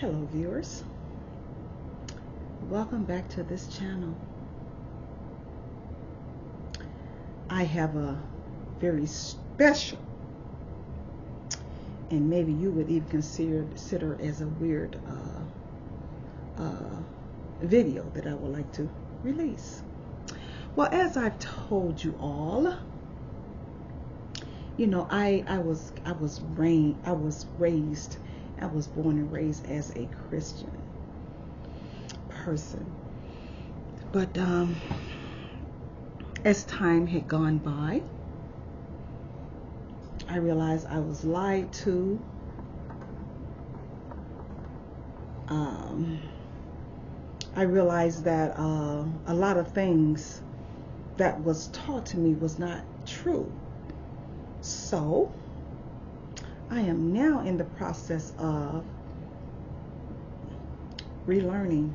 Hello viewers, welcome back to this channel. I have a very special, and maybe you would even consider as a weird video that I would like to release. Well, as I've told you all, you know, I was born and raised as a Christian person, but as time had gone by, I realized I was lied to. I realized that a lot of things that was taught to me was not true. So I am now in the process of relearning.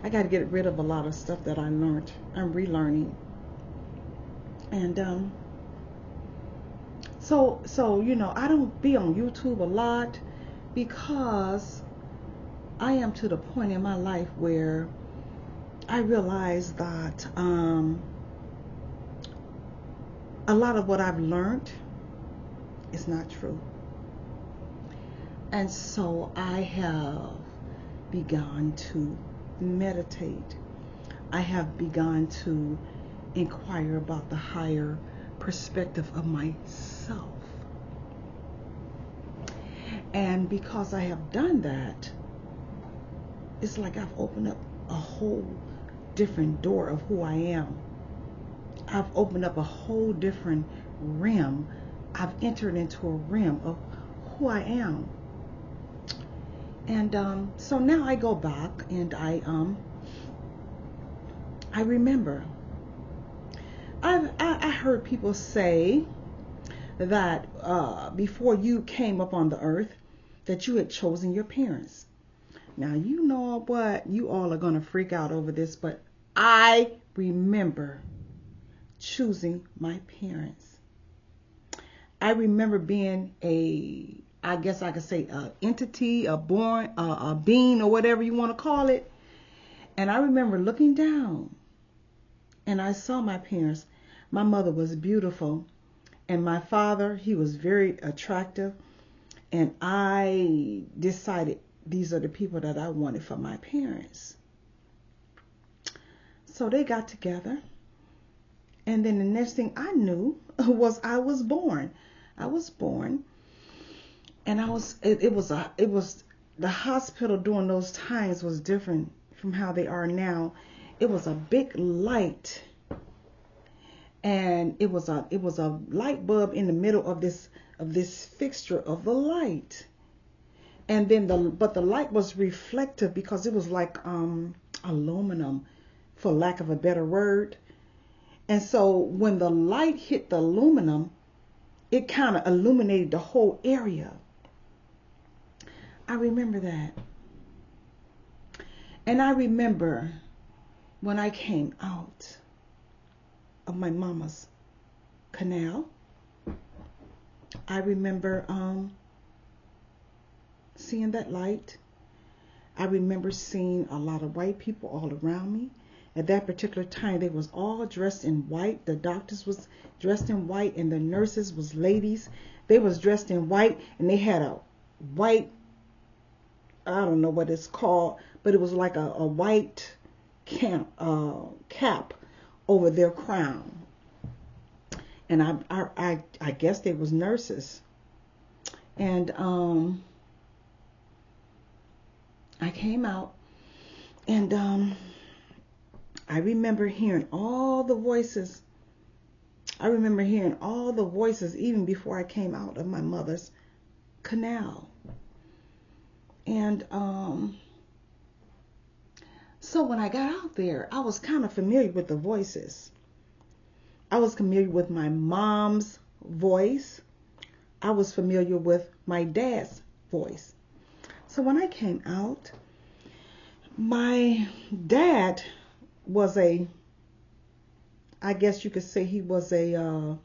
I got to get rid of a lot of stuff that I learned. I'm relearning. And so you know, I don't be on YouTube a lot because I am to the point in my life where I realize that a lot of what I've learned is not true. And so I have begun to meditate. I have begun to inquire about the higher perspective of myself. And because I have done that, it's like I've opened up a whole different door of who I am. I've opened up a whole different realm. I've entered into a realm of who I am. And so now I go back and I remember. I heard people say that before you came up on the earth, that you had chosen your parents. Now, you know what? You all are going to freak out over this, but I remember choosing my parents. I remember being I guess I could say a entity, a being, or whatever you want to call it. And I remember looking down and I saw my parents. My mother was beautiful, and my father, he was very attractive. And I decided these are the people that I wanted for my parents. So they got together. And then the next thing I knew was I was born. I was born. And it was the hospital during those times was different from how they are now. It was a big light. And it was a light bulb in the middle of this fixture of the light. And then the light was reflective because it was like aluminum, for lack of a better word. And so when the light hit the aluminum, it kind of illuminated the whole area. I remember that. And I remember when I came out of my mama's canal, I remember seeing that light. I remember seeing a lot of white people all around me. At that particular time, they was all dressed in white. The doctors was dressed in white, and the nurses was ladies. They was dressed in white, and they had a white, I don't know what it's called, but it was like a white cap over their crown. And I guess they was nurses. And I came out, and I remember hearing all the voices. I remember hearing all the voices even before I came out of my mother's canal. And so when I got out there, I was kind of familiar with the voices. I was familiar with my mom's voice. I was familiar with my dad's voice. So when I came out, my dad was I guess you could say he was I'm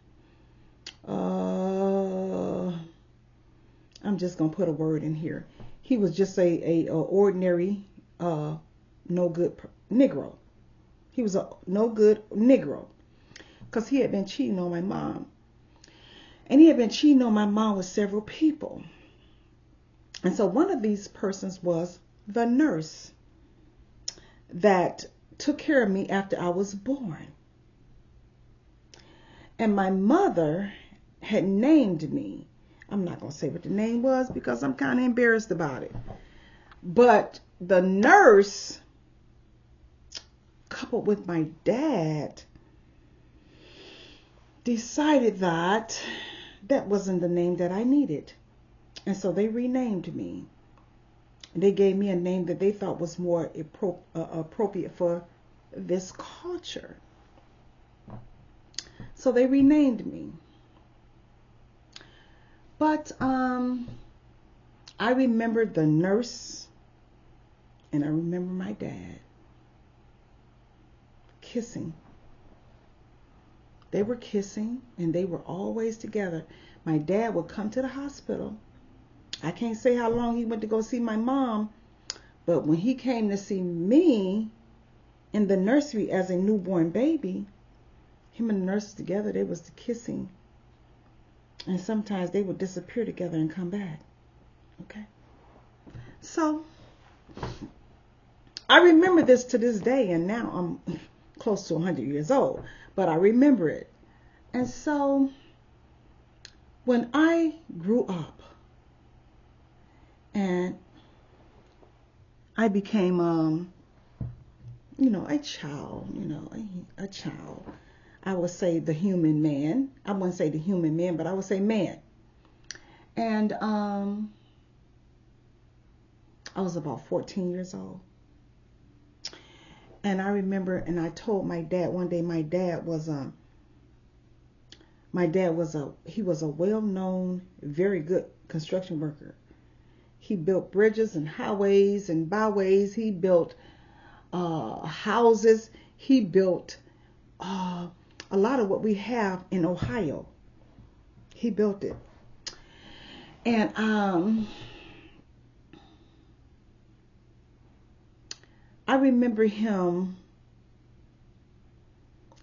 just going to put a word in here. He was just a ordinary, no good Negro. He was a no good Negro because he had been cheating on my mom. And he had been cheating on my mom with several people. And so one of these persons was the nurse that took care of me after I was born. And my mother had named me. I'm not going to say what the name was because I'm kind of embarrassed about it. But the nurse, coupled with my dad, decided that that wasn't the name that I needed. And so they renamed me. They gave me a name that they thought was more appropriate for this culture. So they renamed me. But I remember the nurse and I remember my dad kissing. They were kissing and they were always together. My dad would come to the hospital. I can't say how long he went to go see my mom, but when he came to see me in the nursery as a newborn baby, him and the nurse together, they was kissing. And sometimes they would disappear together and come back. Okay? So, I remember this to this day, and now I'm close to 100 years old, but I remember it. And so, when I grew up, and I became, a child, a child. I would say the human man. I wouldn't say the human man, but I would say man. And I was about 14 years old. And I remember, and I told my dad one day, he was a well-known, very good construction worker. He built bridges and highways and byways. He built houses. He built a lot of what we have in Ohio. He built it. And I remember him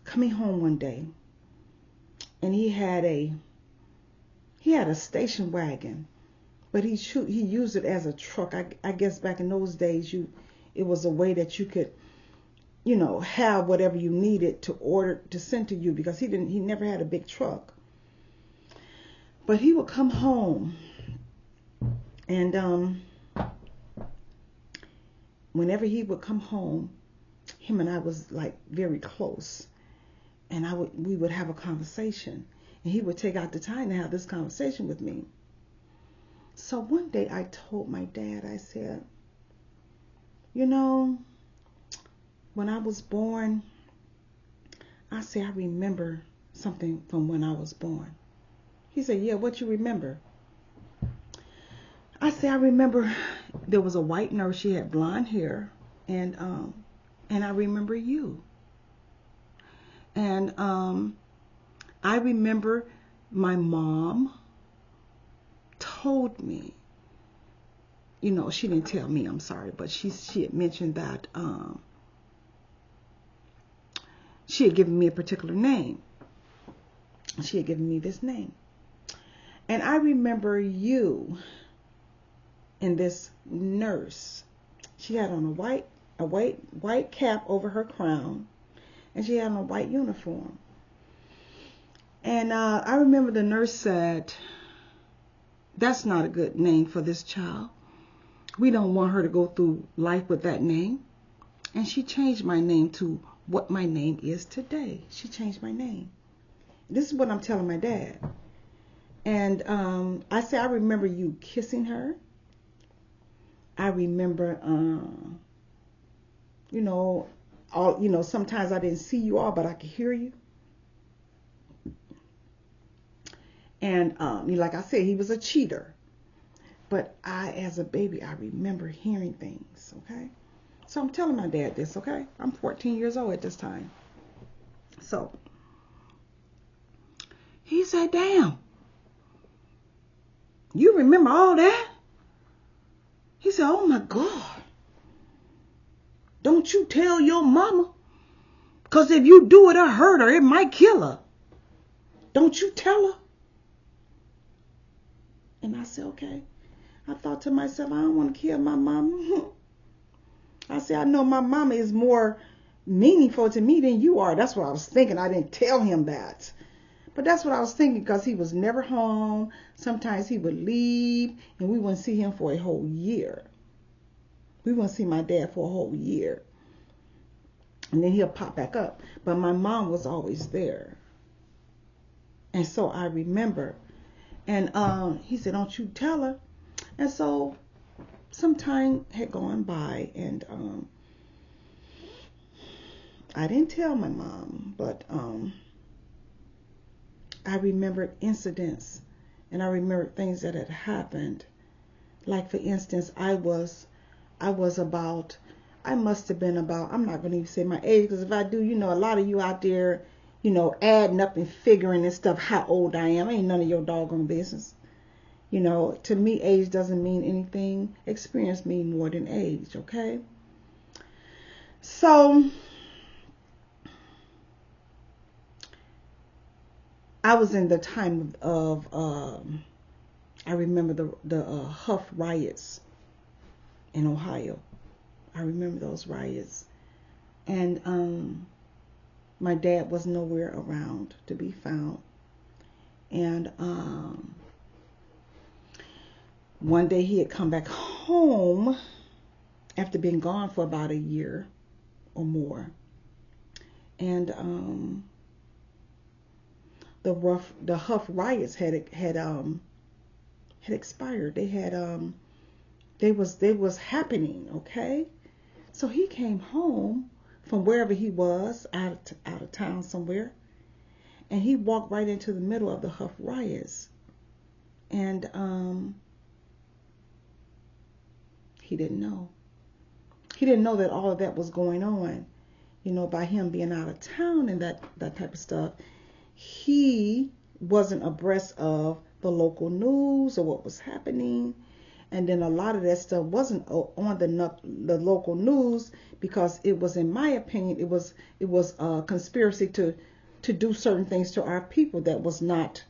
coming home one day, and he had a station wagon, but he used it as a truck. I guess back in those days, it was a way that you could, have whatever you needed to order to send to you, because he never had a big truck. But he would come home, and whenever he would come home, him and I was like very close, and we would have a conversation, and he would take out the time to have this conversation with me. So one day I told my dad, I said, when I was born, I said, I remember something from when I was born. He said, yeah, what you remember? I said, I remember there was a white nurse. She had blonde hair, and I remember you. And I remember my mom told me, she didn't tell me, I'm sorry, but she had mentioned that she had given me a particular name. She had given me this name. And I remember you and this nurse. She had on a white cap over her crown, and she had on a white uniform. And I remember the nurse said, that's not a good name for this child. We don't want her to go through life with that name. And she changed my name to what my name is today. She changed my name. This is what I'm telling my dad. And I said, I remember you kissing her. I remember, sometimes I didn't see you all, but I could hear you. And like I said, he was a cheater. But as a baby, I remember hearing things, okay? So I'm telling my dad this, okay? I'm 14 years old at this time. So he said, damn. You remember all that? He said, oh my God. Don't you tell your mama. Because if you do it or hurt her, it might kill her. Don't you tell her. And I said, okay. I thought to myself, I don't want to kill my mama. I said, I know my mama is more meaningful to me than you are. That's what I was thinking. I didn't tell him that. But that's what I was thinking, because he was never home. Sometimes he would leave and we wouldn't see him for a whole year. We wouldn't see my dad for a whole year. And then he'll pop back up. But my mom was always there. And so I remember. And he said, don't you tell her. And so some time had gone by, and I didn't tell my mom, but I remembered incidents, and I remembered things that had happened. Like, for instance, I must have been about, I'm not going to even say my age, because if I do, a lot of you out there, adding up and figuring and stuff how old I am. Ain't none of your doggone business. To me, age doesn't mean anything. Experience means more than age, okay? So, I was in the time of I remember the Huff riots in Ohio. I remember those riots. And my dad was nowhere around to be found. And one day he had come back home after being gone for about a year or more. And the Huff riots had expired. They was happening, okay? So he came home from wherever he was, out of town somewhere, and he walked right into the middle of the Huff riots. And he didn't know. He didn't know that all of that was going on, by him being out of town and that type of stuff. He wasn't abreast of the local news or what was happening. And then a lot of that stuff wasn't on the local news, because it was, in my opinion, it was a conspiracy to do certain things to our people that was not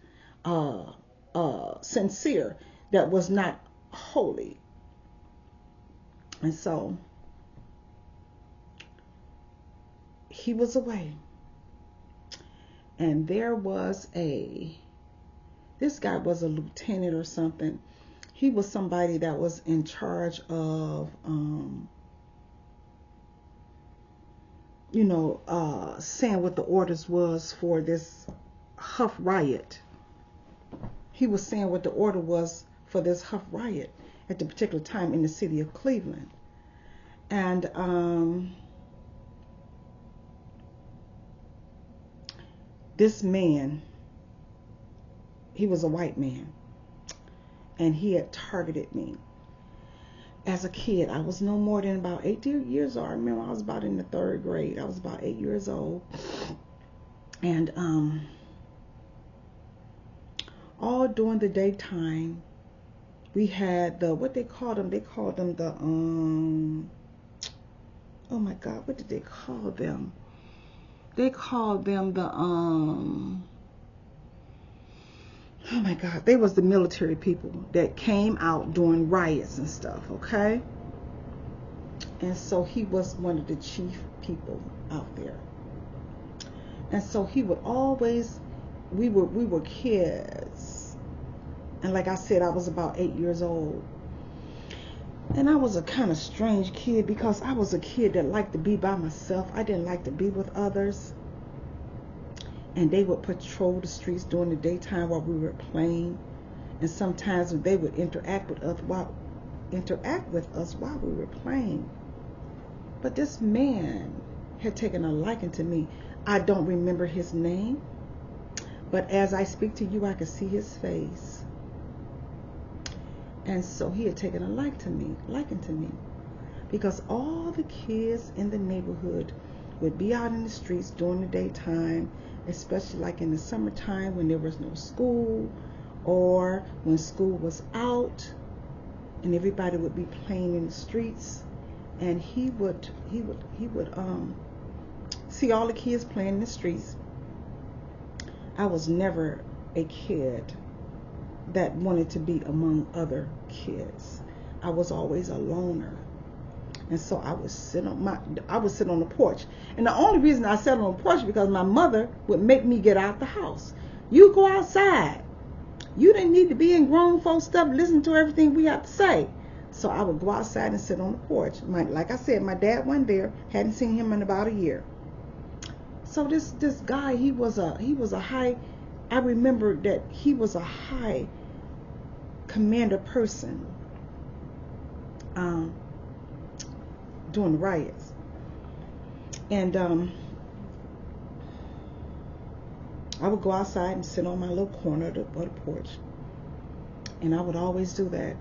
sincere, that was not holy. And so he was away. And there was this guy was a lieutenant or something. He was somebody that was in charge of, saying what the orders was for this Huff riot. He was saying what the order was for this Huff riot at the particular time in the city of Cleveland. And this man, he was a white man, and he had targeted me. As a kid, I was no more than about 8 years old. I remember I was about in the 3rd grade. I was about 8 years old. And all during the daytime, we had what they called them the oh my God, what did they call them? They called them the oh my God, they was the military people that came out doing riots and stuff, okay? And so he was one of the chief people out there. And so he would always, we were kids. And like I said, I was about 8 years old. And I was a kind of strange kid, because I was a kid that liked to be by myself. I didn't like to be with others. And they would patrol the streets during the daytime while we were playing. And sometimes they would interact with us while we were playing. But this man had taken a liking to me. I don't remember his name, but as I speak to you, I can see his face. And so he had taken a liking to me, because all the kids in the neighborhood would be out in the streets during the daytime, especially like in the summertime when there was no school, or when school was out and everybody would be playing in the streets, and he would see all the kids playing in the streets. I was never a kid that wanted to be among other kids. I was always a loner. And so I would sit on the porch. And the only reason I sat on the porch because my mother would make me get out the house. You go outside. You didn't need to be in grown folks stuff, listen to everything we have to say. So I would go outside and sit on the porch. Like I said, my dad wasn't there. Hadn't seen him in about a year. So this guy, he was a high. I remember that he was a high commander person during the riots. And I would go outside and sit on my little corner of the porch. And I would always do that.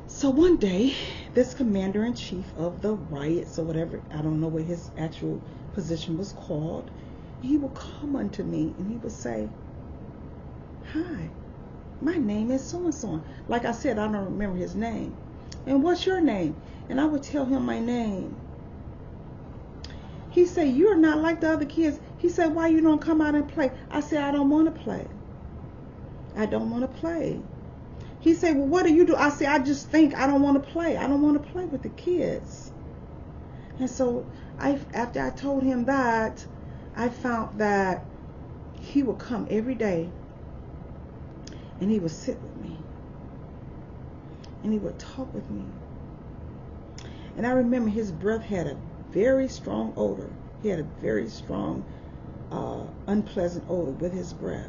So one day, this commander-in-chief of the riots or whatever, I don't know what his actual position was called, he would come unto me and he would say, "Hi, my name is so-and-so." Like I said, I don't remember his name. "And what's your name?" And I would tell him my name. He said, "You're not like the other kids." He said, "Why you don't come out and play?" I said, "I don't want to play. I don't want to play." He said, "Well, what do you do?" I said, "I just think I don't want to play. I don't want to play with the kids." And so after I told him that, I found that he would come every day and he would sit with me and he would talk with me. And I remember his breath had a very strong odor. He had a very strong, unpleasant odor with his breath.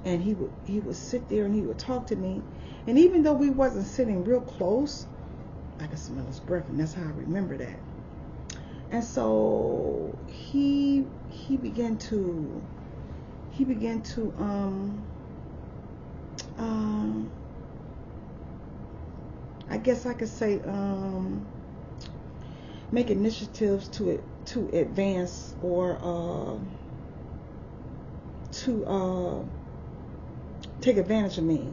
And he would sit there and he would talk to me. And even though we wasn't sitting real close, I could smell his breath, and that's how I remember that. And so he began to I guess I could say make initiatives to advance or to take advantage of me.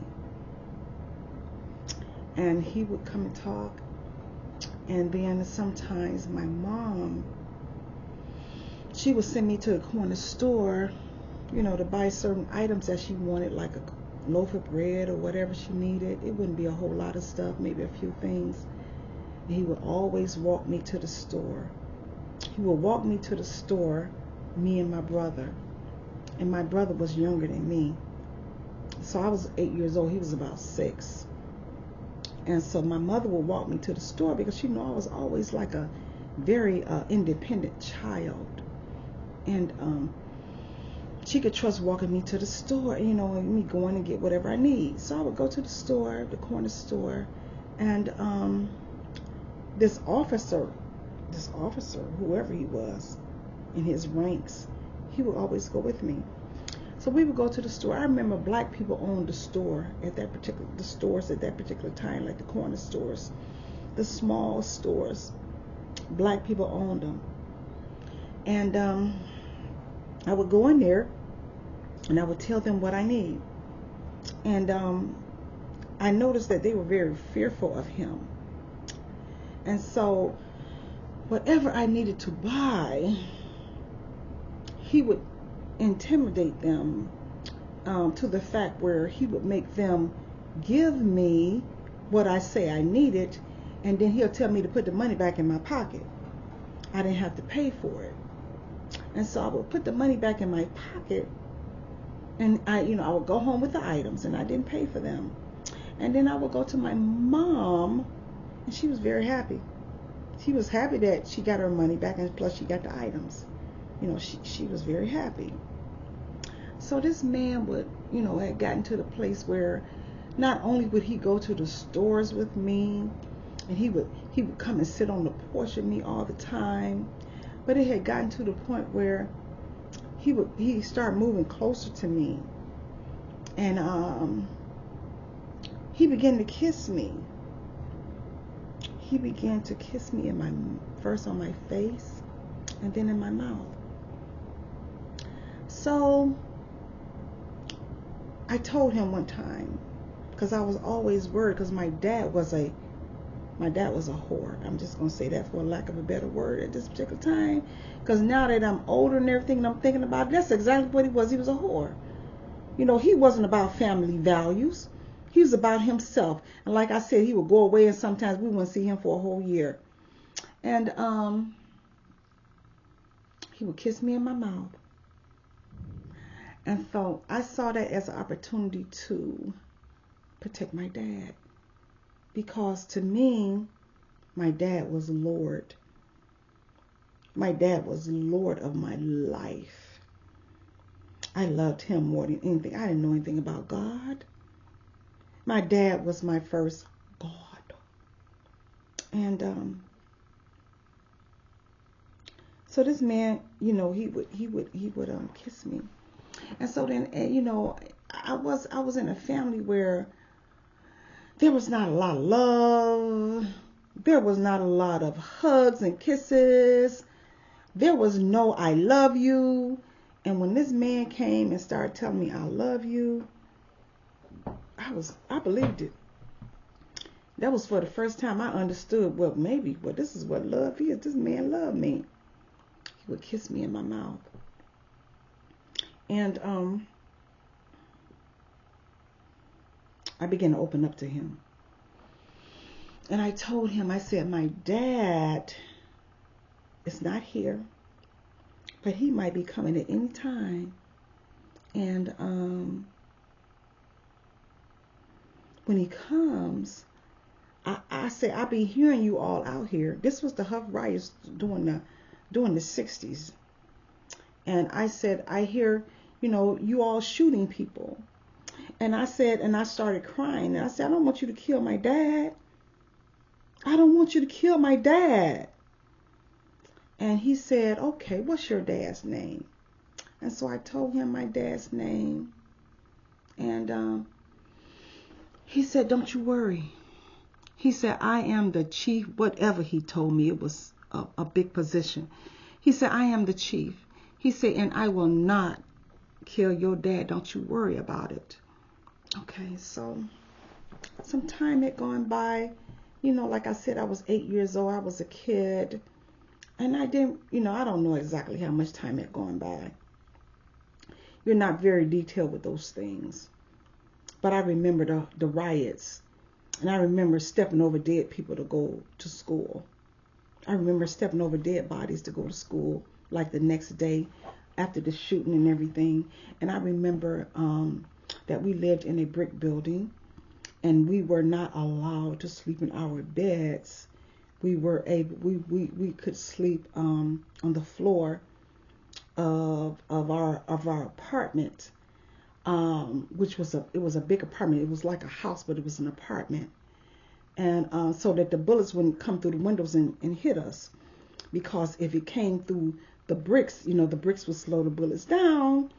And he would come and talk. And then sometimes my mom, she would send me to a corner store, to buy certain items that she wanted, like a loaf of bread or whatever she needed. It wouldn't be a whole lot of stuff, maybe a few things. And he would always walk me to the store. He would walk me to the store, me and my brother. And my brother was younger than me. So I was 8 years old. He was about 6. And so my mother would walk me to the store because she knew I was always like a very independent child. And she could trust walking me to the store, and me going and get whatever I need. So I would go to the store, the corner store, and this officer, whoever he was in his ranks, he would always go with me. So we would go to the store. I remember black people owned the stores at that particular time, like the corner stores, the small stores. Black people owned them. And I would go in there and I would tell them what I need. And I noticed that they were very fearful of him. And so whatever I needed to buy, he would intimidate them to the fact where he would make them give me what I say I needed, and then he'll tell me to put the money back in my pocket. I didn't have to pay for it. And so I would put the money back in my pocket, and I would go home with the items, and I didn't pay for them. And then I would go to my mom, and she was very happy. She was happy that she got her money back, and plus she got the items. She was very happy. So this man would, had gotten to the place where not only would he go to the stores with me, and he would come and sit on the porch with me all the time, but it had gotten to the point where he started moving closer to me, and he began to kiss me. He began to kiss me first on my face, and then in my mouth. So I told him one time, because I was always worried, because my dad was a whore. I'm just going to say that for lack of a better word at this particular time. Because now that I'm older and everything, and I'm thinking about it, that's exactly what he was. He was a whore. You know, he wasn't about family values. He was about himself. And like I said, he would go away, and sometimes we wouldn't see him for a whole year. And he would kiss me in my mouth. And so I saw that as an opportunity to protect my dad. Because to me, my dad was Lord. My dad was Lord of my life. I loved him more than anything. I didn't know anything about God. My dad was my first God. And so this man, you know, he would kiss me. And so then, you know, I was in a family where there was not a lot of love. There was not a lot of hugs and kisses. There was no I love you. And when this man came and started telling me I love you, I believed it. That was for the first time I understood, well, this is what love is. This man loved me. He would kiss me in my mouth. And I began to open up to him. And I told him, I said, my dad is not here, but he might be coming at any time. And when he comes, I said, I'll be hearing you all out here. This was the Huff riots during the 60s. And I said, I hear, you know, you all shooting people. And I said, and I started crying. And I said, I don't want you to kill my dad. I don't want you to kill my dad. And he said, okay, what's your dad's name? And so I told him my dad's name. And he said, don't you worry. He said, I am the chief, whatever he told me. It was a big position. He said, I am the chief. He said, and I will not kill your dad. Don't you worry about it. Okay, so some time had gone by. You know, like I said, I was 8 years old. I was a kid. And I didn't, you know, I don't know exactly how much time had gone by. You're not very detailed with those things. But I remember the riots. And I remember stepping over dead people to go to school. I remember stepping over dead bodies to go to school, like the next day after the shooting and everything. And I remember that we lived in a brick building, and we were not allowed to sleep in our beds. We were able, we could sleep on the floor of our apartment, which was a big apartment. It was like a house, but it was an apartment. And so that the bullets wouldn't come through the windows and hit us, because if it came through the bricks, you know, the bricks would slow the bullets down,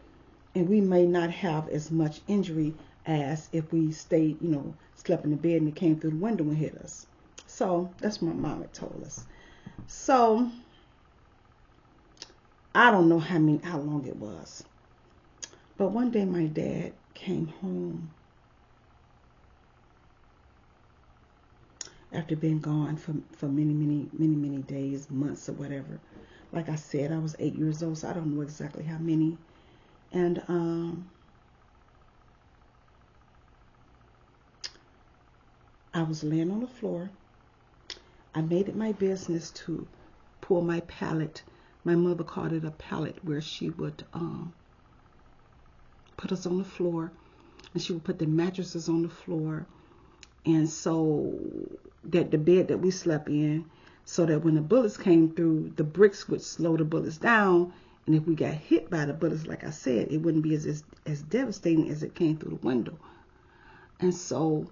and we may not have as much injury as if we stayed, you know, slept in the bed and it came through the window and hit us. So that's what my mom had told us. So I don't know how long it was, but one day my dad came home after being gone for many days, months, or whatever. Like I said, I was 8 years old, so I don't know exactly how many. And I was laying on the floor. I made it my business to pull my pallet. My mother called it a pallet, where she would put us on the floor, and she would put the mattresses on the floor, and so that the bed that we slept in, so that when the bullets came through, the bricks would slow the bullets down, and if we got hit by the bullets, like I said, it wouldn't be as devastating as it came through the window. And so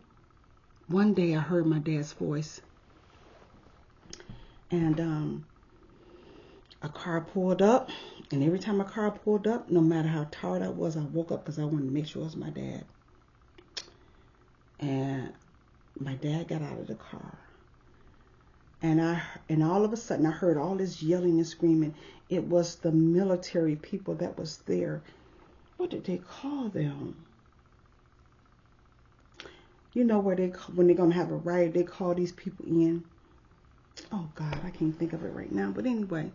one day I heard my dad's voice, and a car pulled up, and every time a car pulled up, no matter how tired I was, I woke up because I wanted to make sure it was my dad. And my dad got out of the car, and all of a sudden I heard all this yelling and screaming. It was the military people that was there. What did they call them? You know where when they're gonna have a riot, they call these people in. Oh God, I can't think of it right now. But anyway,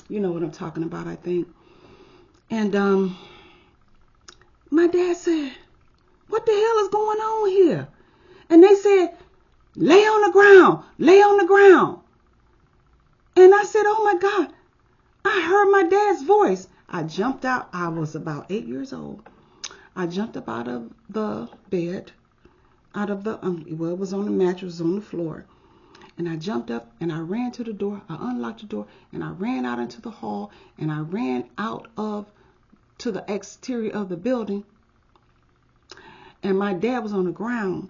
you know what I'm talking about, I think. And my dad said, "What the hell is going on here?" And they said, "Lay on the ground, lay on the ground." And I said, "Oh my God." I heard my dad's voice. I jumped out. I was about 8 years old. I jumped up out of the bed, out of the, well, it was on the mattress, on the floor. And I jumped up and I ran to the door. I unlocked the door and I ran out into the hall and I ran out to the exterior of the building. And my dad was on the ground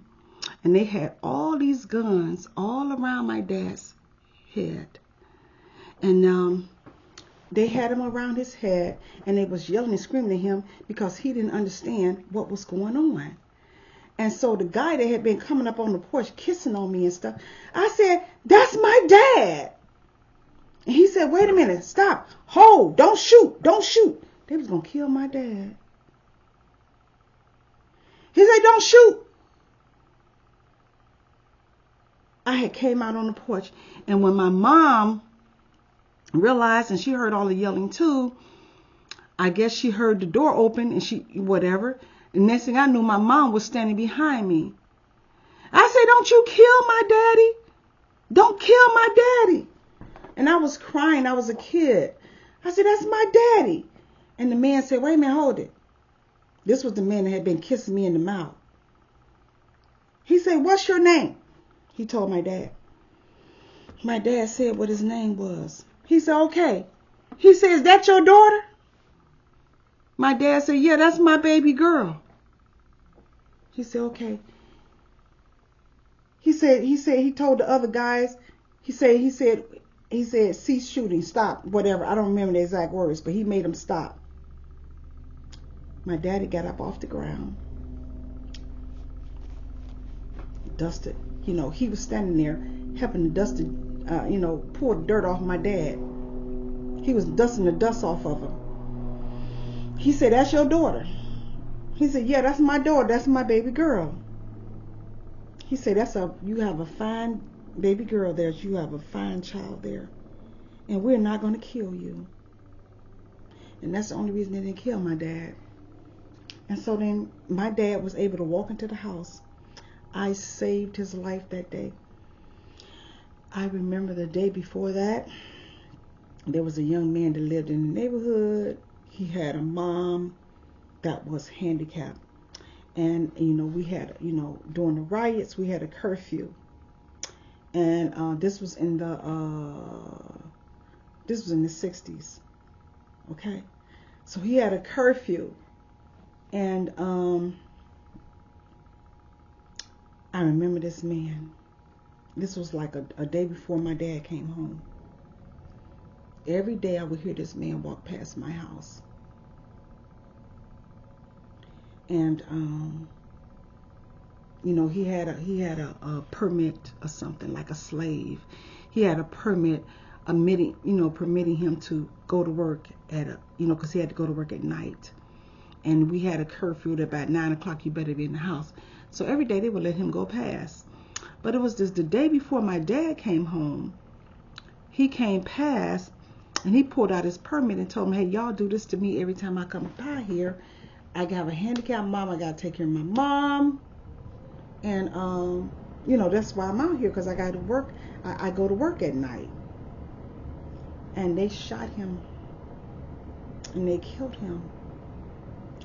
and they had all these guns all around my dad's head. And they had him around his head and they was yelling and screaming at him because he didn't understand what was going on. And so the guy that had been coming up on the porch kissing on me and stuff, I said, "That's my dad." And he said, "Wait a minute, stop, hold, don't shoot, don't shoot." They was going to kill my dad. He said, "Don't shoot." I had came out on the porch, and when my mom realized, and she heard all the yelling too, I guess she heard the door open and she, whatever. The next thing I knew, my mom was standing behind me. I said, "Don't you kill my daddy. Don't kill my daddy." And I was crying. I was a kid. I said, "That's my daddy." And the man said, "Wait a minute, hold it." This was the man that had been kissing me in the mouth. He said, "What's your name?" He told my dad. My dad said what his name was. He said, "Okay." He said, "Is that your daughter?" My dad said, "Yeah, that's my baby girl." He said, "Okay." He told the other guys, he said, "Cease shooting, stop," whatever. I don't remember the exact words, but he made them stop. My daddy got up off the ground, dusted. He was standing there helping to dust the, pour the dirt off my dad. He was dusting the dust off of him. He said, "That's your daughter?" He said, "Yeah, that's my daughter. That's my baby girl." He said, "You have a fine baby girl there. You have a fine child there. And we're not going to kill you." And that's the only reason they didn't kill my dad. And so then my dad was able to walk into the house. I saved his life that day. I remember the day before that, there was a young man that lived in the neighborhood. He had a mom that was handicapped. And, we had, during the riots, we had a curfew. And this was in the 60s. Okay. So he had a curfew. And I remember this man. This was like a day before my dad came home. Every day I would hear this man walk past my house. And he had a permit or something, like a slave. He had a permit permitting him to go to work because he had to go to work at night. And we had a curfew that about 9 o'clock you better be in the house. So every day they would let him go past. But it was just the day before my dad came home. He came past and he pulled out his permit and told me, "Hey, y'all do this to me every time I come by here. I have a handicapped mom. I got to take care of my mom. And, that's why I'm out here, because I got to work. I go to work at night." And they shot him. And they killed him.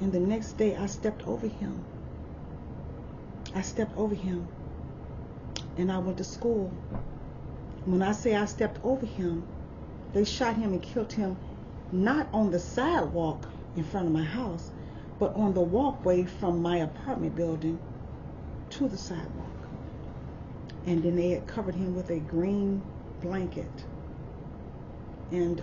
And the next day I stepped over him. And I went to school. When I say I stepped over him, they shot him and killed him not on the sidewalk in front of my house, but on the walkway from my apartment building to the sidewalk. And then they had covered him with a green blanket. And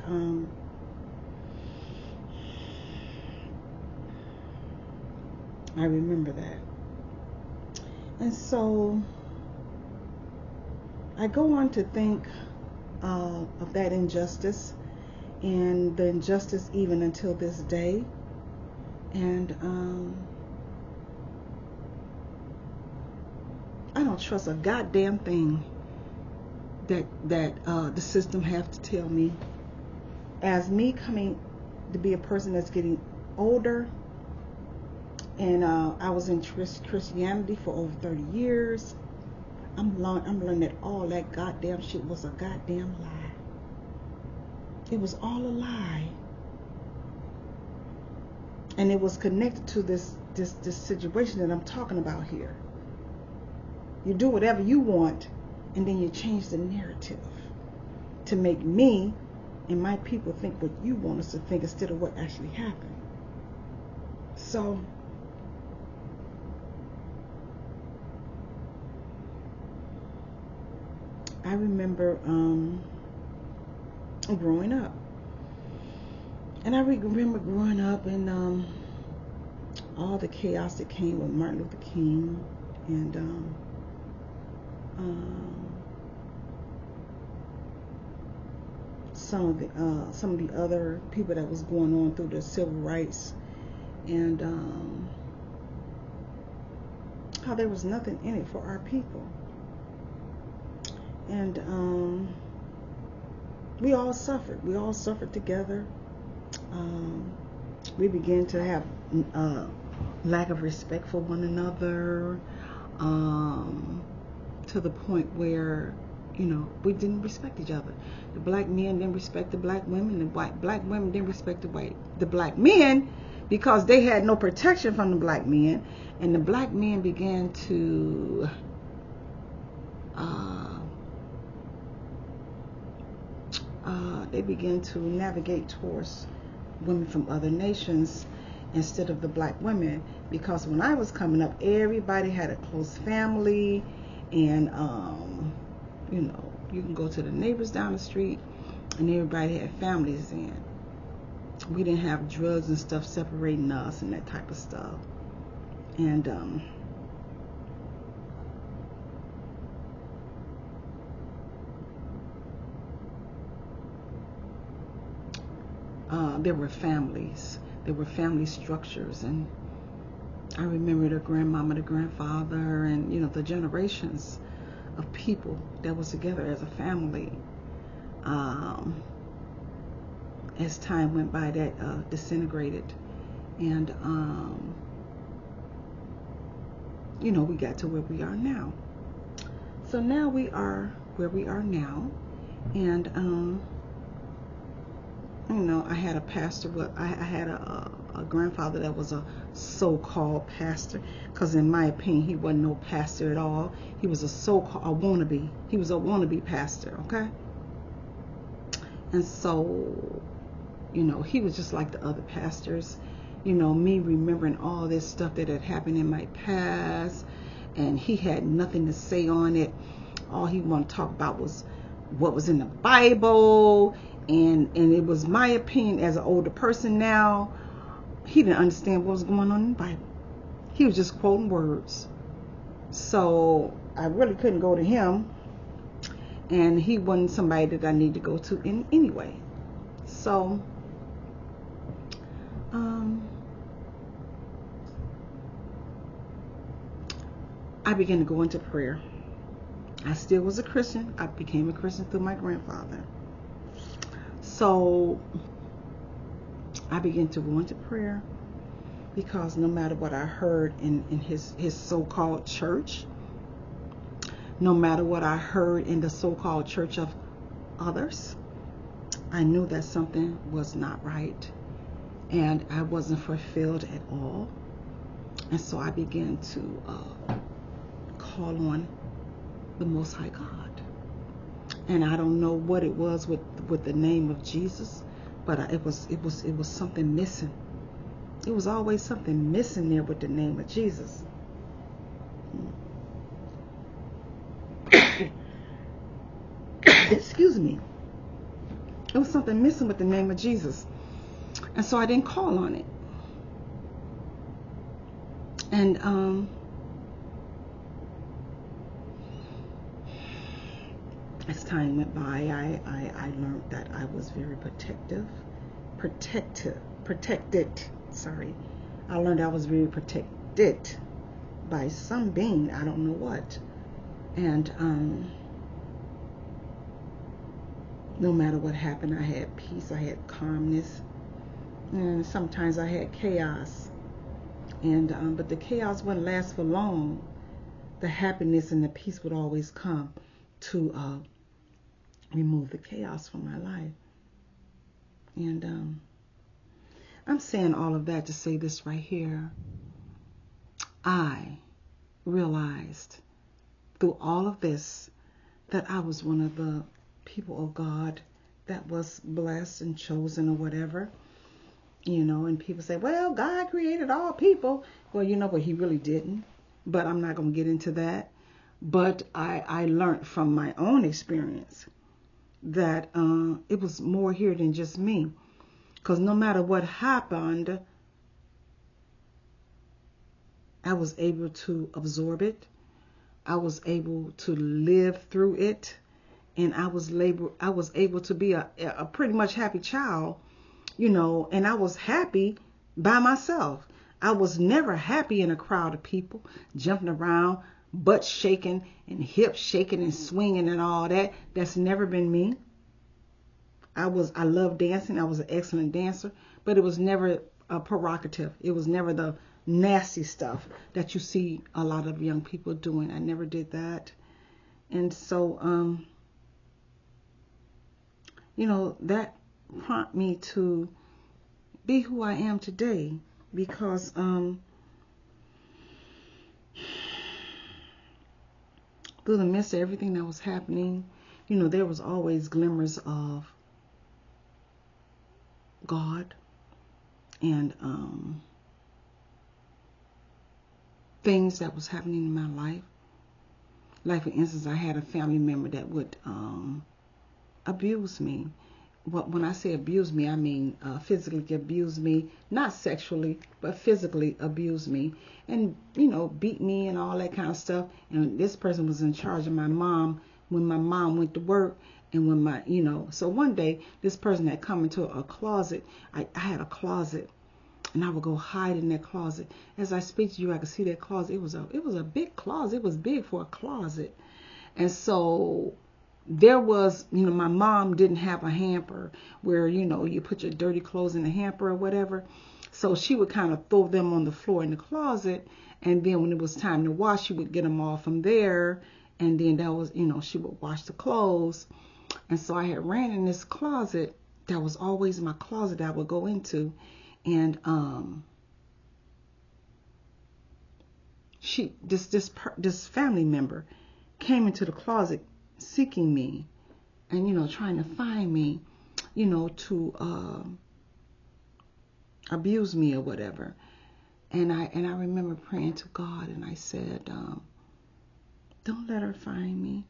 I remember that. And so I go on to think of that injustice, and the injustice even until this day. And don't trust a goddamn thing that the system have to tell me. As me coming to be a person that's getting older, and I was in Christianity for over 30 years, I'm learning that all that goddamn shit was a goddamn lie. It was all a lie. And it was connected to this situation that I'm talking about here. You do whatever you want, and then you change the narrative to make me and my people think what you want us to think instead of what actually happened. So I remember growing up. And I remember growing up and all the chaos that came with Martin Luther King and some of the other people that was going on through the civil rights, and how there was nothing in it for our people. And we all suffered. We all suffered together. We began to have lack of respect for one another, to the point where, we didn't respect each other. The black men didn't respect the black women. The black women didn't respect the black men, because they had no protection from the black men. And the black men began to navigate towards women from other nations instead of the black women. Because when I was coming up, everybody had a close family, and you can go to the neighbors down the street and everybody had families in. We didn't have drugs and stuff separating us and that type of stuff. And there were families. There were family structures, and I remember the grandmama, the grandfather, and the generations of people that was together as a family. As time went by, that disintegrated, and we got to where we are now. So now we are where we are now, and I had a pastor, but I had a grandfather that was a so-called pastor, because in my opinion he wasn't no pastor at all. He was a wannabe. He was a wannabe pastor, okay? And so, he was just like the other pastors. Me remembering all this stuff that had happened in my past, and he had nothing to say on it. All he wanted to talk about was what was in the Bible, and it was my opinion as an older person now. He didn't understand what was going on in the Bible. He was just quoting words. So I really couldn't go to him, and he wasn't somebody that I need to go to in anyway. So I began to go into prayer. I still was a Christian. I became a Christian through my grandfather. So I began to go into prayer, because no matter what I heard in his so-called church, no matter what I heard in the so-called church of others, I knew that something was not right, and I wasn't fulfilled at all. And so I began to call on the Most High God. And I don't know what it was with the name of Jesus, but it was something missing. It was always something missing there with the name of Jesus. Excuse me. It was something missing with the name of Jesus. And so I didn't call on it. And as time went by, I learned that I was very protected. Sorry. I learned I was very protected by some being, I don't know what. And no matter what happened, I had peace, I had calmness, and sometimes I had chaos. And but the chaos wouldn't last for long. The happiness and the peace would always come to remove the chaos from my life. And I'm saying all of that to say this right here. I realized through all of this that I was one of the people of God that was blessed and chosen or whatever. And people say, well, God created all people. Well, but he really didn't. But I'm not going to get into that. But I learned from my own experience that it was more here than just me. Because no matter what happened, I was able to absorb it. I was able to live through it. And I was able to be a pretty much happy child, and I was happy by myself. I was never happy in a crowd of people, jumping around, butt shaking and hip shaking and swinging and all that. That's never been me. I love dancing. I was an excellent dancer, but it was never a provocative. It was never the nasty stuff that you see a lot of young people doing. I never did that. And so, that prompted me to be who I am today, because through the midst of everything that was happening, there was always glimmers of God and things that was happening in my life. Like, for instance, I had a family member that would abuse me. When I say abuse me, I mean physically abuse me, not sexually, but physically abuse me, and beat me and all that kind of stuff. And this person was in charge of my mom when my mom went to work, and when so one day this person had come into a closet. I had a closet, and I would go hide in that closet. As I speak to you, I could see that closet. It was a big closet. It was big for a closet, and so. There was, my mom didn't have a hamper where, you put your dirty clothes in the hamper or whatever. So she would kind of throw them on the floor in the closet. And then when it was time to wash, she would get them all from there. And then that was, she would wash the clothes. And so I had ran in this closet that was always my closet that I would go into. And this family member came into the closet seeking me and trying to find me to abuse me or whatever. And I remember praying to God, and I said, don't let her find me.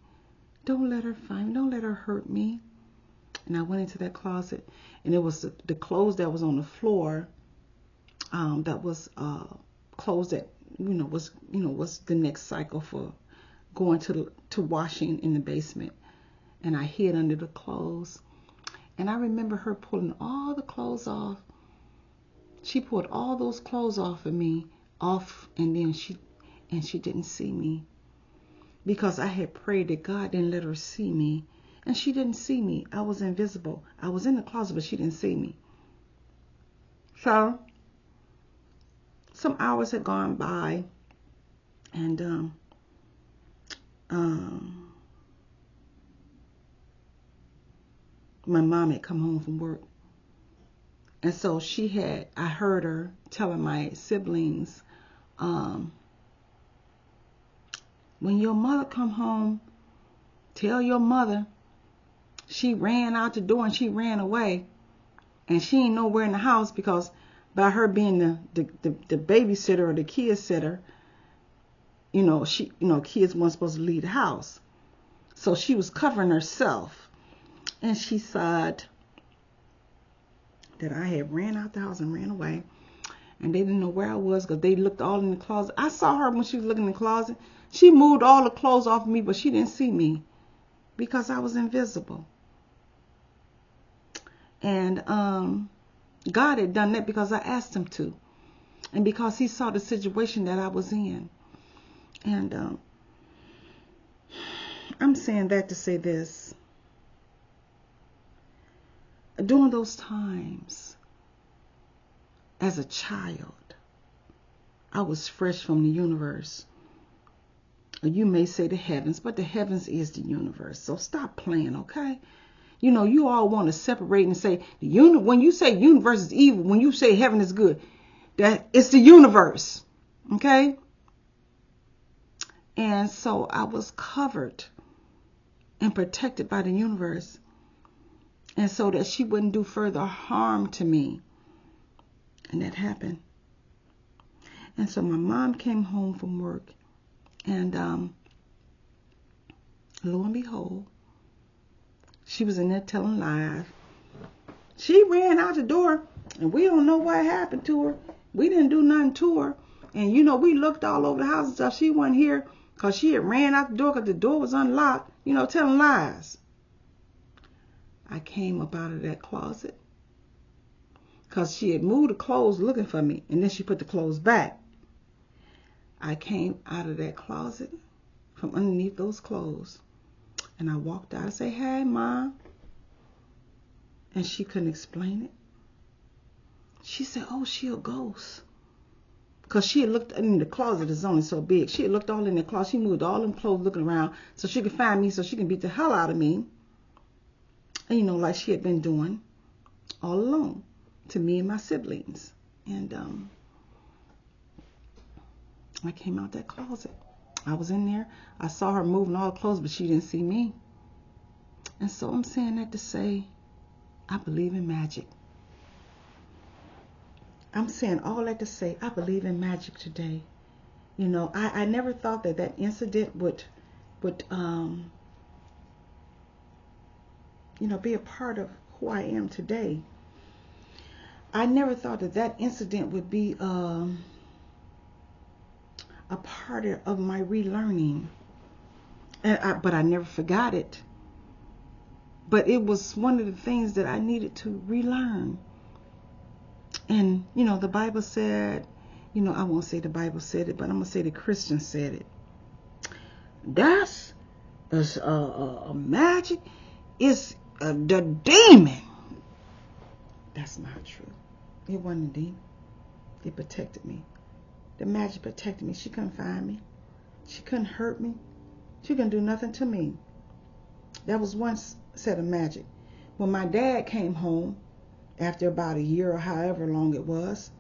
Don't let her find me. Don't let her hurt me. And I went into that closet, and it was the clothes that was on the floor that was clothes that was the next cycle for going to washing in the basement. And I hid under the clothes. And I remember her pulling all the clothes off. She pulled all those clothes off of me, and then she didn't see me, because I had prayed that God didn't let her see me. And she didn't see me. I was invisible. I was in the closet, but she didn't see me. So some hours had gone by, and my mom had come home from work. And so I heard her telling my siblings, when your mother come home, tell your mother she ran out the door and she ran away. And she ain't nowhere in the house, because by her being the babysitter or the kid sitter, kids weren't supposed to leave the house. So she was covering herself. And she said that I had ran out the house and ran away. And they didn't know where I was, because they looked all in the closet. I saw her when she was looking in the closet. She moved all the clothes off of me, but she didn't see me, because I was invisible. And God had done that because I asked him to. And because he saw the situation that I was in. And I'm saying that to say this. During those times, as a child, I was fresh from the universe. You may say the heavens, but the heavens is the universe. So stop playing, okay? You know, you all want to separate and say when you say universe is evil, when you say heaven is good, that it's the universe, okay? And so I was covered and protected by the universe, and so that she wouldn't do further harm to me. And that happened. And so my mom came home from work, and lo and behold, she was in there telling lies. She ran out the door, and we don't know what happened to her. We didn't do nothing to her. And, you know, we looked all over the house and stuff. She wasn't here because she had ran out the door because the door was unlocked, you know, telling lies. I came up out of that closet because she had moved the clothes looking for me, and then she put the clothes back. I came out of that closet from underneath those clothes, and I walked out and said, "Hey, Mom." And she couldn't explain it. She said, "Oh, she a ghost." Because she had looked in the closet, is only so big. She had looked all in the closet. She moved all them clothes looking around so she could find me, so she can beat the hell out of me. And, you know, like she had been doing all along to me and my siblings. And I came out that closet. I was in there. I saw her moving all the clothes, but she didn't see me. And so I'm saying that to say, I believe in magic. I'm saying all that to say, I believe in magic today. You know, I never thought that incident would you know, be a part of who I am today. I never thought that incident would be a part of my relearning. But I never forgot it. But it was one of the things that I needed to relearn. And, you know, the Bible said, you know, I won't say the Bible said it, but I'm going to say the Christian said it. That's a magic. It's the demon. That's not true. It wasn't a demon. It protected me. The magic protected me. She couldn't find me. She couldn't hurt me. She couldn't do nothing to me. That was one set of magic. When my dad came home, after about a year or however long it was,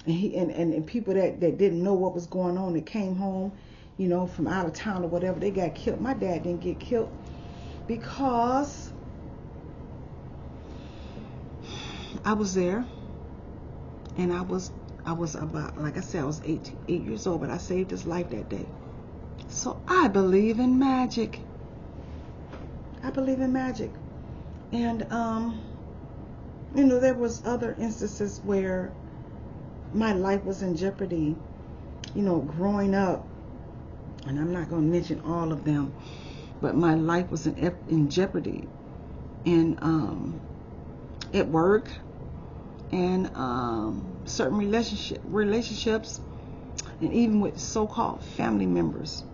and he and people that didn't know what was going on, that came home, you know, from out of town or whatever, they got killed. My dad didn't get killed because I was there, and I was about, like I said, I was 8 years old, but I saved his life that day. So I believe in magic. I believe in magic. And you know, there was other instances where my life was in jeopardy, you know, growing up, and I'm not going to mention all of them, but my life was in jeopardy, and at work, and certain relationships, and even with so-called family members.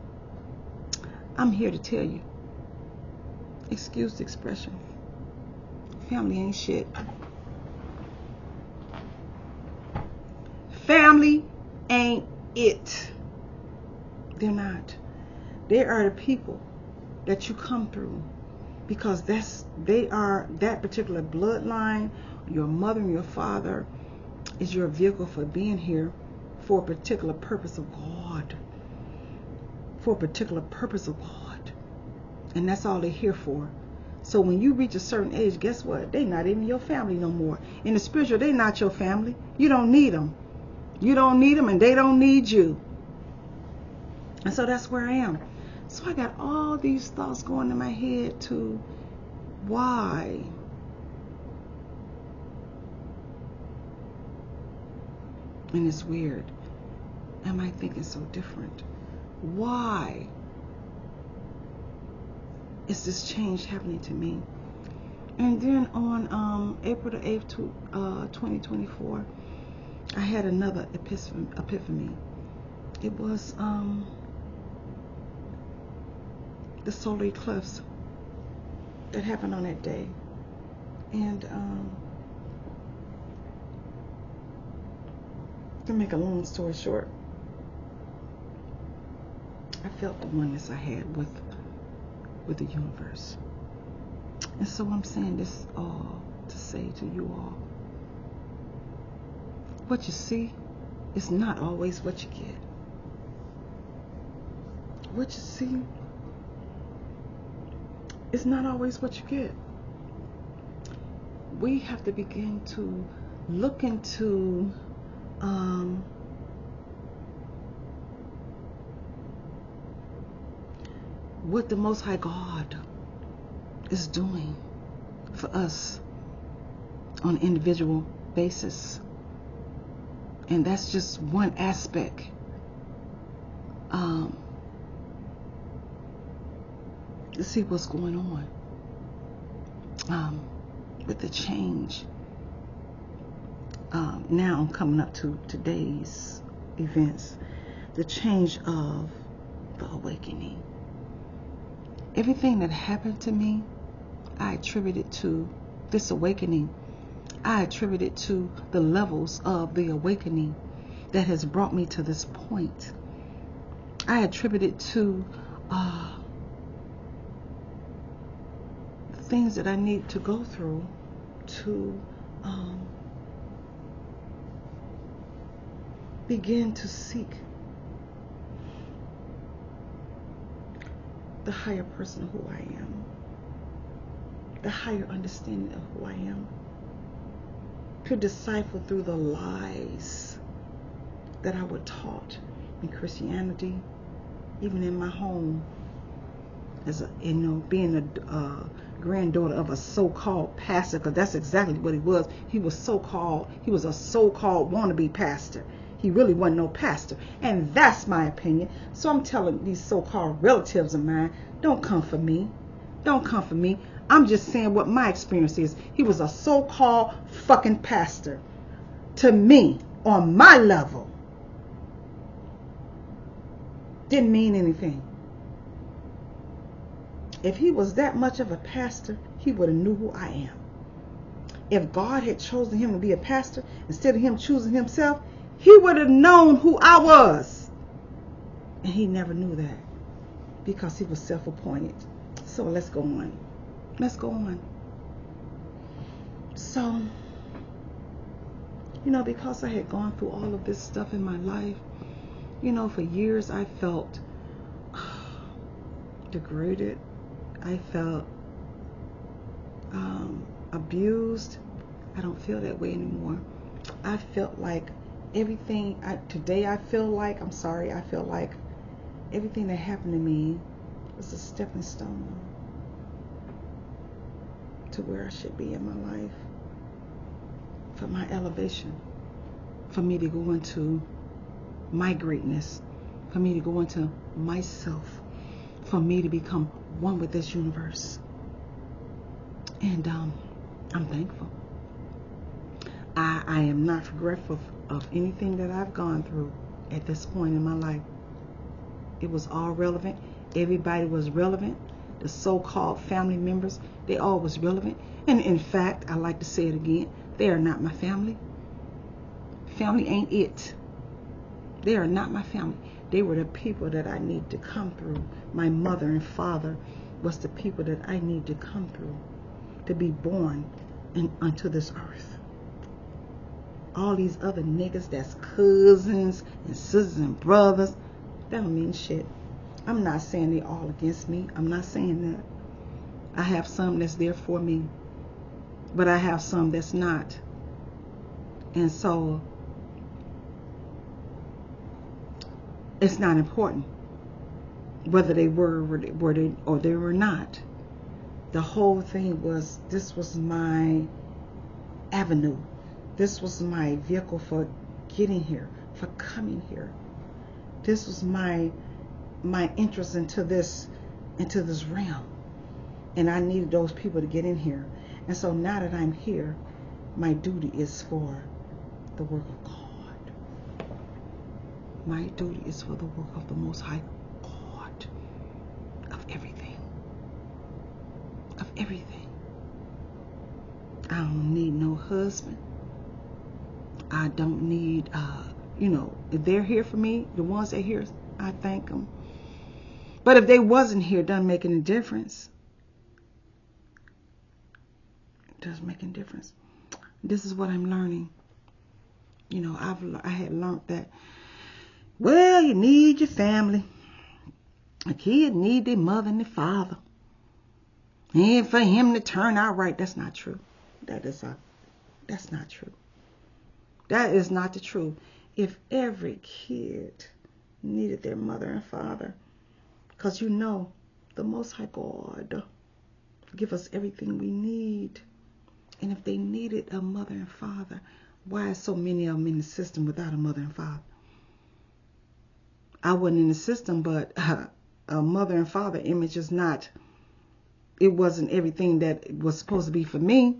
I'm here to tell you, excuse the expression, family ain't shit. Family ain't it. They're not. They are the people that you come through, because they are that particular bloodline. Your mother and your father is your vehicle for being here for a particular purpose of God. For a particular purpose of God. And that's all they're here for. So when you reach a certain age, guess what? They're not even your family no more. In the spiritual, they're not your family. You don't need them. You don't need them, and they don't need you. And so that's where I am. So I got all these thoughts going in my head to why? And it's weird. Am I thinking so different? Why is this change happening to me? And then on April the 8th, 2024, I had another epiphany. It was the solar eclipse that happened on that day. And to make a long story short, I felt the oneness I had with the universe. And so I'm saying this all to say to you all, what you see is not always what you get. What you see is not always what you get. We have to begin to look into what the Most High God is doing for us on an individual basis. And that's just one aspect. To see what's going on with the change. Now I'm coming up to today's events. The change of the awakening. Everything that happened to me, I attribute it to this awakening. I attribute it to the levels of the awakening that has brought me to this point. I attribute it to things that I need to go through to begin to seek the higher person of who I am, the higher understanding of who I am, to decipher through the lies that I was taught in Christianity, even in my home, as a, being a granddaughter of a so-called pastor, because that's exactly what he was. He was a so-called wannabe pastor. He really wasn't no pastor, and that's my opinion. So I'm telling these so-called relatives of mine, don't come for me. Don't come for me. I'm just saying what my experience is. He was a so-called fucking pastor. To me, on my level, didn't mean anything. If he was that much of a pastor, he would have knew who I am. If God had chosen him to be a pastor, instead of him choosing himself, he would have known who I was. And he never knew that because he was self-appointed. So let's go on. Let's go on. So, because I had gone through all of this stuff in my life, for years I felt degraded. I felt abused. I don't feel that way anymore. I felt like everything, I feel like everything that happened to me was a stepping stone to where I should be in my life, for my elevation, for me to go into my greatness, for me to go into myself, for me to become one with this universe. And I'm thankful. I am not regretful of anything that I've gone through at this point in my life. It was all relevant. Everybody was relevant. The so-called family members, they all was relevant. And in fact, I like to say it again, they are not my family. Family ain't it. They are not my family. They were the people that I need to come through. My mother and father was the people that I need to come through to be born unto this earth. All these other niggas that's cousins and sisters and brothers, that don't mean shit. I'm not saying they all against me. I'm not saying that. I have some that's there for me, but I have some that's not. And so it's not important whether they were or they were not. The whole thing was, this was my avenue. This was my vehicle for getting here, for coming here. This was my interest into this realm. And I needed those people to get in here. And so now that I'm here, my duty is for the work of God. My duty is for the work of the Most High God of everything. everything. I don't need no husband. I don't need, if they're here for me, the ones that are here, I thank them. But if they wasn't here, it doesn't make any difference. It doesn't make any difference. This is what I'm learning. I had learned that, well, you need your family. A kid need their mother and their father. And for him to turn out right, that's not true. That's not true. That is not the truth. If every kid needed their mother and father, because the Most High God give us everything we need. And if they needed a mother and father, why are so many of them in the system without a mother and father? I wasn't in the system, but a mother and father image is not, it wasn't everything that it was supposed to be for me.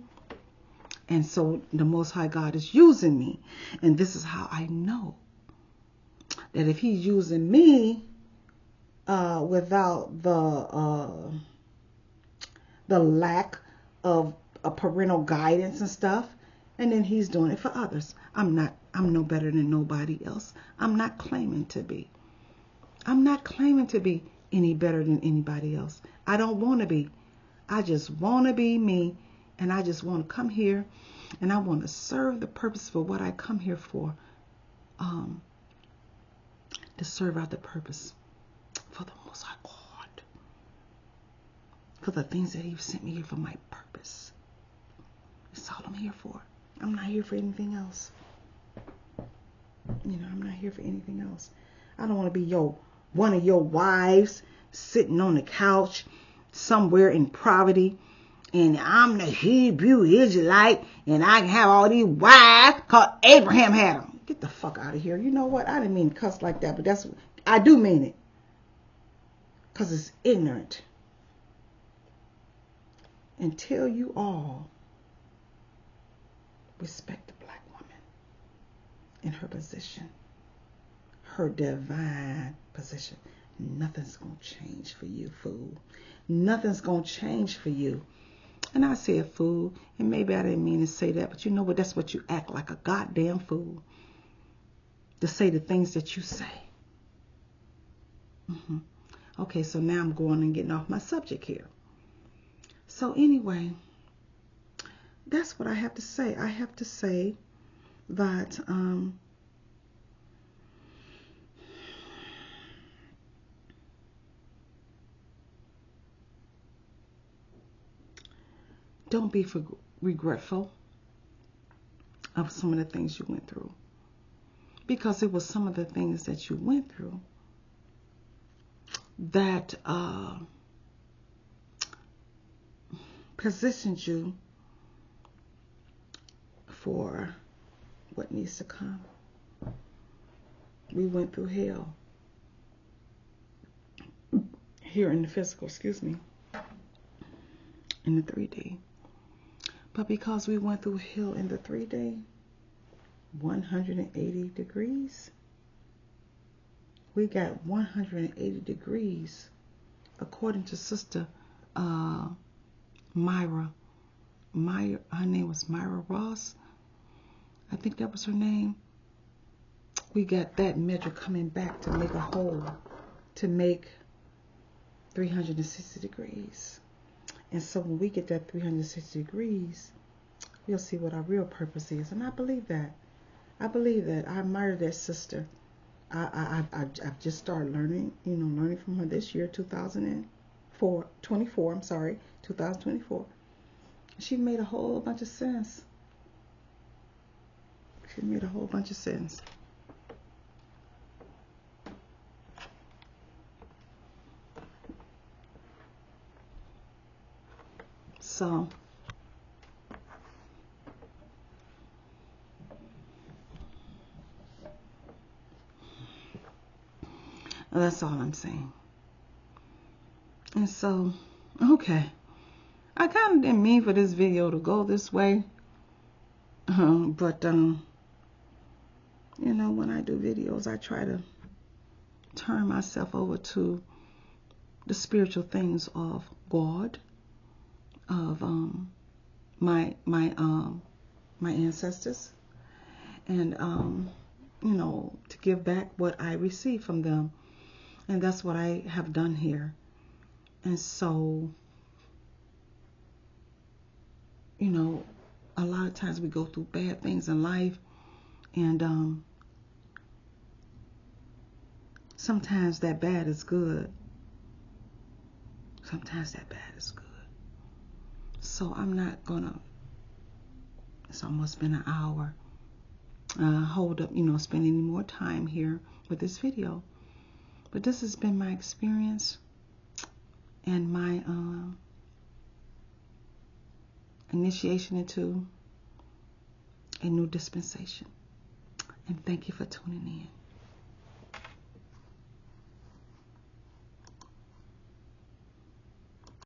And so the Most High God is using me. And this is how I know that if he's using me without the lack of a parental guidance and stuff, and then he's doing it for others. I'm no better than nobody else. I'm not claiming to be. I'm not claiming to be any better than anybody else. I don't want to be. I just want to be me. And I just want to come here and I want to serve the purpose for what I come here for. To serve out the purpose for the Most High God. For the things that he sent me here for my purpose. That's all I'm here for. I'm not here for anything else. I'm not here for anything else. I don't want to be one of your wives sitting on the couch somewhere in poverty. And I'm the Hebrew Israelite, and I can have all these wives because Abraham had them. Get the fuck out of here. You know what? I didn't mean to cuss like that, but I do mean it. Because it's ignorant. Until you all respect the black woman in her position, her divine position, nothing's going to change for you, fool. Nothing's going to change for you. And I said fool, and maybe I didn't mean to say that, but you know what? That's what you act like, a goddamn fool. To say the things that you say. Okay, so now I'm going and getting off my subject here. So anyway, that's what I have to say. I have to say that don't be regretful of some of the things you went through. Because it was some of the things that you went through that positioned you for what needs to come. We went through hell here in the physical, in the 3D. But because we went through hell in the 3D, 180 degrees, we got 180 degrees according to Sister Myra. Her name was Myra Ross. I think that was her name. We got that measure coming back to make a whole, to make 360 degrees. And so when we get that 360 degrees, we'll see what our real purpose is. And I believe that. I admire that sister. I've just started learning from her this year, 2024. She made a whole bunch of sense. So that's all I'm saying. And so, okay. I kind of didn't mean for this video to go this way. But when I do videos, I try to turn myself over to the spiritual things of God. of my ancestors, and to give back what I received from them. And that's what I have done here. And so, a lot of times we go through bad things in life, and sometimes that bad is good. Sometimes that bad is good. So I'm not gonna, it's almost been an hour, hold up, spend any more time here with this video. But this has been my experience and my initiation into a new dispensation. And thank you for tuning in.